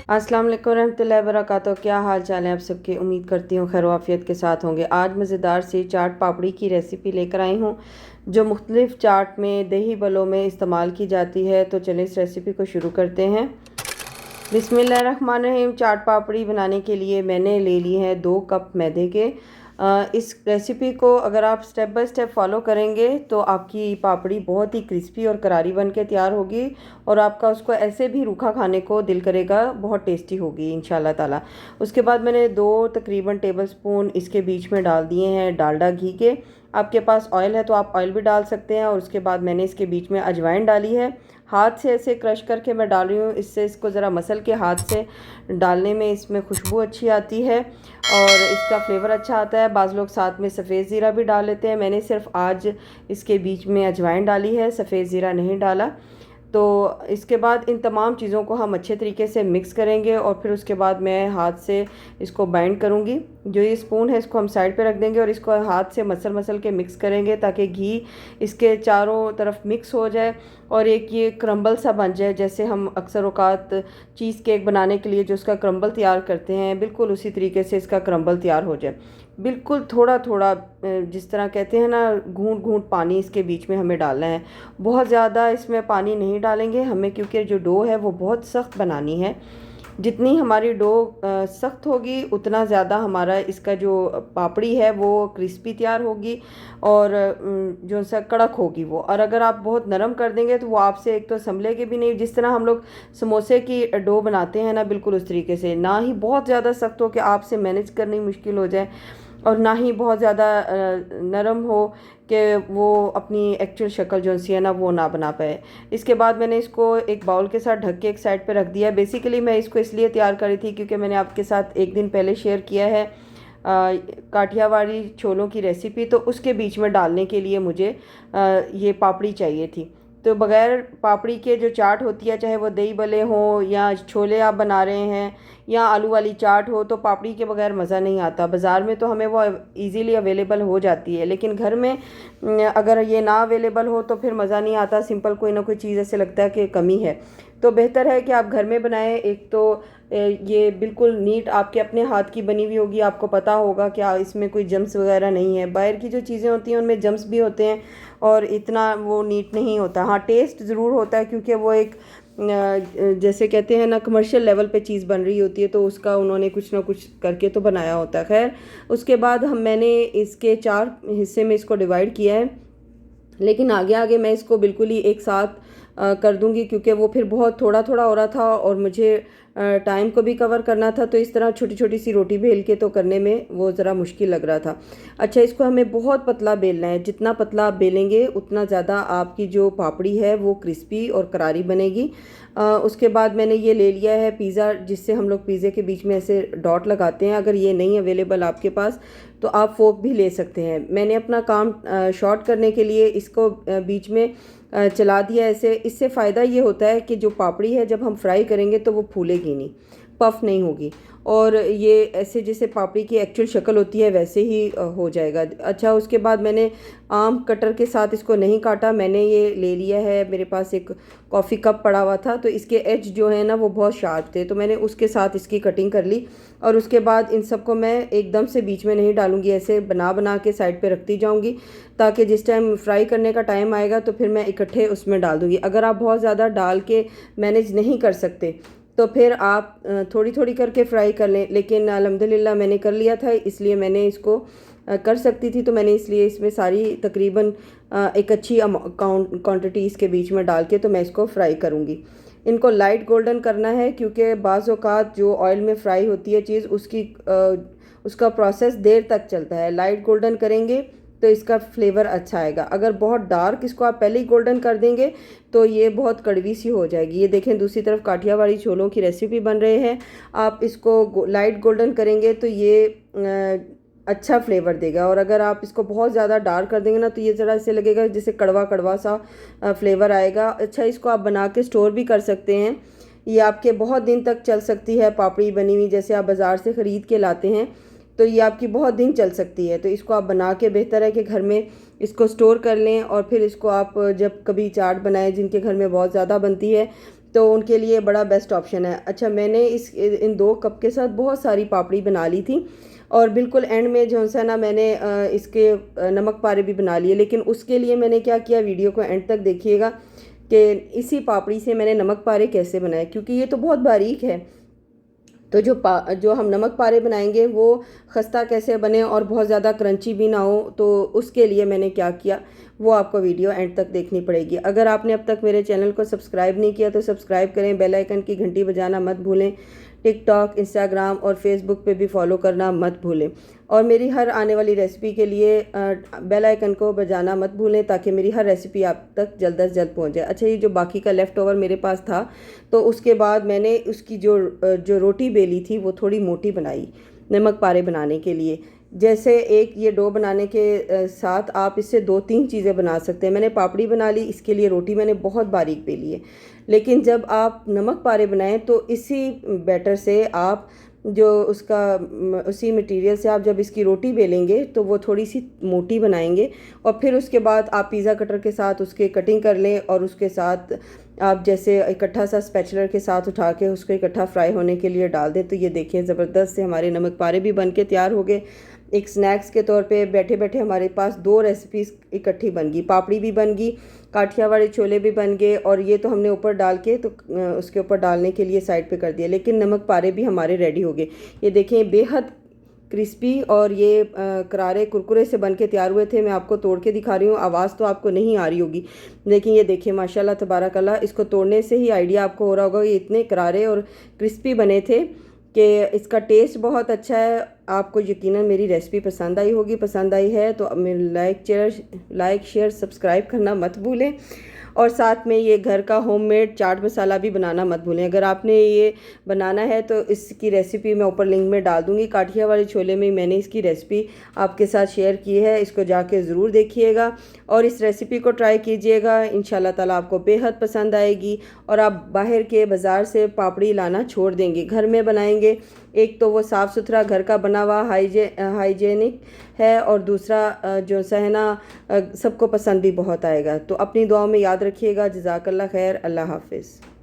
अस्सलाम वालेकुम रहमतुल्लाहि व बरकातहू। क्या हाल चाल है आप सबके? उम्मीद करती हूँ खैर आफियत के साथ होंगे। आज मज़ेदार सी चाट पापड़ी की रेसिपी लेकर आई हूँ जो मुख्तलिफ़ चाट में दही बलों में इस्तेमाल की जाती है। तो चलिए इस रेसिपी को शुरू करते हैं। बिस्मिल्लाहिर्रहमानिर्रहीम। चाट पापड़ी बनाने के लिए मैंने ले ली है 2 कप मैदे के। इस रेसिपी को अगर आप स्टेप बाय स्टेप फॉलो करेंगे तो आपकी पापड़ी बहुत ही क्रिस्पी और करारी बन के तैयार होगी और आपका उसको ऐसे भी रूखा खाने को दिल करेगा, बहुत टेस्टी होगी इंशाल्लाह ताला। उसके बाद मैंने 2 तकरीबन टेबल स्पून इसके बीच में डाल दिए हैं डालडा घी के। आपके पास ऑयल है तो आप ऑयल भी डाल सकते हैं। और उसके बाद मैंने इसके बीच में अजवाइन डाली है। हाथ से ऐसे क्रश करके मैं डाल रही हूँ, इससे इसको ज़रा मसल के हाथ से डालने में इसमें खुशबू अच्छी आती है और इसका फ्लेवर अच्छा आता है। बाज़ लोग साथ में सफ़ेद ज़ीरा भी डाल लेते हैं। मैंने सिर्फ आज इसके बीच में अजवाइन डाली है, सफ़ेद ज़ीरा नहीं डाला। तो इसके बाद इन तमाम चीज़ों को हम अच्छे तरीके से मिक्स करेंगे और फिर उसके बाद मैं हाथ से इसको बाइंड करूँगी। जो ये स्पून है इसको हम साइड पे रख देंगे और इसको हाथ से मसल मसल के मिक्स करेंगे ताकि घी इसके चारों तरफ मिक्स हो जाए और एक ये क्रम्बल सा बन जाए। जैसे हम अक्सर औकात चीज़ केक बनाने के लिए जो उसका क्रम्बल तैयार करते हैं, बिल्कुल उसी तरीके से इसका क्रम्बल तैयार हो जाए। बिल्कुल थोड़ा थोड़ा जिस तरह कहते हैं ना, घूंट घूंट पानी इसके बीच में हमें डालना है। बहुत ज़्यादा इसमें पानी नहीं डालेंगे हमें, क्योंकि जो डो है वो बहुत सख्त बनानी है। जितनी हमारी डो सख्त होगी उतना ज़्यादा हमारा इसका जो पापड़ी है वो क्रिस्पी तैयार होगी और जो सा कड़क होगी वो। और अगर आप बहुत नरम कर देंगे तो वो आपसे एक तो संभलेगी भी नहीं। जिस तरह हम लोग समोसे की डो बनाते हैं ना, बिल्कुल उस तरीके से। ना ही बहुत ज़्यादा सख्त हो कि आपसे मैनेज करनी मुश्किल हो जाए और ना ही बहुत ज़्यादा नरम हो कि वो अपनी एक्चुअल शक्ल जो सी है ना वो ना बना पाए। इसके बाद मैंने इसको एक बाउल के साथ ढक के एक साइड पे रख दिया। बेसिकली मैं इसको इसलिए तैयार करी थी क्योंकि मैंने आपके साथ एक दिन पहले शेयर किया है काठियावाड़ी छोलों की रेसिपी, तो उसके बीच में डालने के लिए मुझे ये पापड़ी चाहिए थी। तो बग़ैर पापड़ी के जो चाट होती है, चाहे वो दही भल्ले हों या छोले आप बना रहे हैं या आलू वाली चाट हो, तो पापड़ी के बगैर मज़ा नहीं आता। बाज़ार में तो हमें वो इजीली अवेलेबल हो जाती है, लेकिन घर में अगर ये ना अवेलेबल हो तो फिर मज़ा नहीं आता। सिंपल कोई ना कोई चीज़ ऐसे लगता है कि कमी है। तो बेहतर है कि आप घर में बनाएं। एक तो ये बिल्कुल नीट आपके अपने हाथ की बनी हुई होगी, आपको पता होगा कि इसमें कोई जम्स वगैरह नहीं है। बाहर की जो चीज़ें होती हैं उनमें जम्स भी होते हैं और इतना वो नीट नहीं होता। हाँ, टेस्ट ज़रूर होता है क्योंकि वो एक जैसे कहते हैं ना, कमर्शियल लेवल पे चीज़ बन रही होती है, तो उसका उन्होंने कुछ ना कुछ करके तो बनाया होता है। खैर, उसके बाद मैंने इसके 4 हिस्से में इसको डिवाइड किया है, लेकिन आगे आगे मैं इसको बिल्कुल ही एक साथ कर दूंगी क्योंकि वो फिर बहुत थोड़ा थोड़ा हो रहा था और मुझे टाइम को भी कवर करना था। तो इस तरह छोटी छोटी सी रोटी बेल के तो करने में वो ज़रा मुश्किल लग रहा था। अच्छा, इसको हमें बहुत पतला बेलना है। जितना पतला आप बेलेंगे उतना ज़्यादा आपकी जो पापड़ी है वो क्रिस्पी और करारी बनेगी। उसके बाद मैंने ये ले लिया है पिज़्ज़ा, जिससे हम लोग पिज़्ज़े के बीच में ऐसे डॉट लगाते हैं। अगर ये नहीं अवेलेबल आपके पास तो आप फोक भी ले सकते हैं। मैंने अपना काम शॉर्ट करने के लिए इसको बीच में चला दिया ऐसे। इससे फ़ायदा ये होता है कि जो पापड़ी है जब हम फ्राई करेंगे तो वो फूलेगी नहीं, पफ नहीं होगी और ये ऐसे जैसे पापड़ी की एक्चुअल शक्ल होती है वैसे ही हो जाएगा। अच्छा, उसके बाद मैंने आम कटर के साथ इसको नहीं काटा। मैंने ये ले लिया है, मेरे पास एक कॉफ़ी कप पड़ा हुआ था तो इसके एज जो है ना वो बहुत शार्प थे, तो मैंने उसके साथ इसकी कटिंग कर ली। और उसके बाद इन सबको मैं एकदम से बीच में नहीं डालूंगी, ऐसे बना बना के साइड पे रखती जाऊंगी ताकि जिस टाइम फ्राई करने का टाइम आएगा तो फिर मैं इकट्ठे उसमें डाल दूंगी। अगर आप बहुत ज़्यादा डाल के मैनेज नहीं कर सकते तो फिर आप थोड़ी थोड़ी करके फ्राई कर लें, लेकिन अल्हम्दुलिल्लाह मैंने कर लिया था, इसलिए मैंने इसको कर सकती थी तो मैंने इसलिए इसमें सारी तकरीबन एक अच्छी क्वांटिटी इसके बीच में डाल के तो मैं इसको फ्राई करूँगी। इनको लाइट गोल्डन करना है क्योंकि बाज़ औक़ात जो ऑयल में फ्राई होती है चीज़ उसका प्रोसेस देर तक चलता है। लाइट गोल्डन करेंगे तो इसका फ्लेवर अच्छा आएगा। अगर बहुत डार्क इसको आप पहले ही गोल्डन कर देंगे तो ये बहुत कड़वी सी हो जाएगी। ये देखें, दूसरी तरफ काठियावाड़ी छोलों की रेसिपी बन रहे हैं। आप इसको लाइट गोल्डन करेंगे तो ये अच्छा फ्लेवर देगा। और अगर आप इसको बहुत ज़्यादा डार्क कर देंगे ना तो ये ज़रा ऐसे लगेगा जैसे कड़वा कड़वा सा फ्लेवर आएगा। अच्छा, इसको आप बना के स्टोर भी कर सकते हैं। ये आपके बहुत दिन तक चल सकती है पापड़ी बनी हुई, जैसे आप बाज़ार से ख़रीद के लाते हैं तो ये आपकी बहुत दिन चल सकती है। तो इसको आप बना के बेहतर है कि घर में इसको स्टोर कर लें और फिर इसको आप जब कभी चाट बनाएं, जिनके घर में बहुत ज़्यादा बनती है, तो उनके लिए बड़ा बेस्ट ऑप्शन है। अच्छा, मैंने इन 2 कप के साथ बहुत सारी पापड़ी बना ली थी और बिल्कुल एंड में जो सा ना मैंने इसके नमक पारे भी बना लिए। लेकिन उसके लिए मैंने क्या किया, वीडियो को एंड तक देखिएगा कि इसी पापड़ी से मैंने नमक पारे कैसे बनाए, क्योंकि ये तो बहुत बारीक है। तो जो हम नमक पारे बनाएंगे वो खस्ता कैसे बने और बहुत ज़्यादा क्रंची भी ना हो, तो उसके लिए मैंने क्या किया वो आपको वीडियो एंड तक देखनी पड़ेगी। अगर आपने अब तक मेरे चैनल को सब्सक्राइब नहीं किया तो सब्सक्राइब करें, बेल आइकन की घंटी बजाना मत भूलें। टिकटॉक, इंस्टाग्राम और फेसबुक पे भी फॉलो करना मत भूलें। और मेरी हर आने वाली रेसिपी के लिए बेल आइकन को बजाना मत भूलें, ताकि मेरी हर रेसिपी आप तक जल्द से जल्द पहुंच जाए। अच्छा, ये जो बाकी का लेफ़्ट ओवर मेरे पास था, तो उसके बाद मैंने उसकी जो रोटी बेली थी वो थोड़ी मोटी बनाई नमक पारे बनाने के लिए। जैसे एक ये डो बनाने के साथ आप इससे 2-3 चीज़ें बना सकते हैं। मैंने पापड़ी बना ली, इसके लिए रोटी मैंने बहुत बारीक बेली है। लेकिन जब आप नमक पारे बनाएं तो इसी बैटर से आप जो उसी मटेरियल से आप जब इसकी रोटी बेलेंगे तो वो थोड़ी सी मोटी बनाएंगे। और फिर उसके बाद आप पिज़्ज़ा कटर के साथ उसके कटिंग कर लें और उसके साथ आप जैसे इकट्ठा सा स्पैचुलर के साथ उठा के उसको इकट्ठा फ्राई होने के लिए डाल दें। तो ये देखें, ज़बरदस्त से हमारे नमक पारे भी बन के तैयार हो गए। एक स्नैक्स के तौर पे बैठे बैठे हमारे पास 2 रेसिपीज़ इकट्ठी बन गई, पापड़ी भी बन गई, काठियावाड़ी छोले भी बन गए, और ये तो हमने ऊपर डाल के तो उसके ऊपर डालने के लिए साइड पे कर दिया। लेकिन नमक पारे भी हमारे रेडी हो गए। ये देखें, बेहद क्रिस्पी और ये करारे कुरकुरे से बन के तैयार हुए थे। मैं आपको तोड़ के दिखा रही हूँ, आवाज़ तो आपको नहीं आ रही होगी, लेकिन ये देखिए माशाल्लाह तबारकल्लाह, इसको तोड़ने से ही आइडिया आपको हो रहा होगा ये इतने करारे और क्रिस्पी बने थे कि इसका टेस्ट बहुत अच्छा है। आपको यकीनन मेरी रेसिपी पसंद आई होगी। पसंद आई है तो लाइक शेयर सब्सक्राइब करना मत भूलें। और साथ में ये घर का होममेड चाट मसाला भी बनाना मत भूलें। अगर आपने ये बनाना है तो इसकी रेसिपी मैं ऊपर लिंक में डाल दूँगी। काठियावाड़ी छोले में मैंने इसकी रेसिपी आपके साथ शेयर की है, इसको जाके ज़रूर देखिएगा और इस रेसिपी को ट्राई कीजिएगा। इंशाल्लाह ताला आपको बेहद पसंद आएगी और आप बाहर के बाज़ार से पापड़ी लाना छोड़ देंगे, घर में बनाएंगे। एक तो वो साफ़ सुथरा घर का बना हुआ हाइजेनिक है, और दूसरा जो सा है ना सबको पसंद भी बहुत आएगा। तो अपनी दुआओं में याद रखिएगा। जज़ाकल्लाह खैर। अल्लाह हाफ़िज़।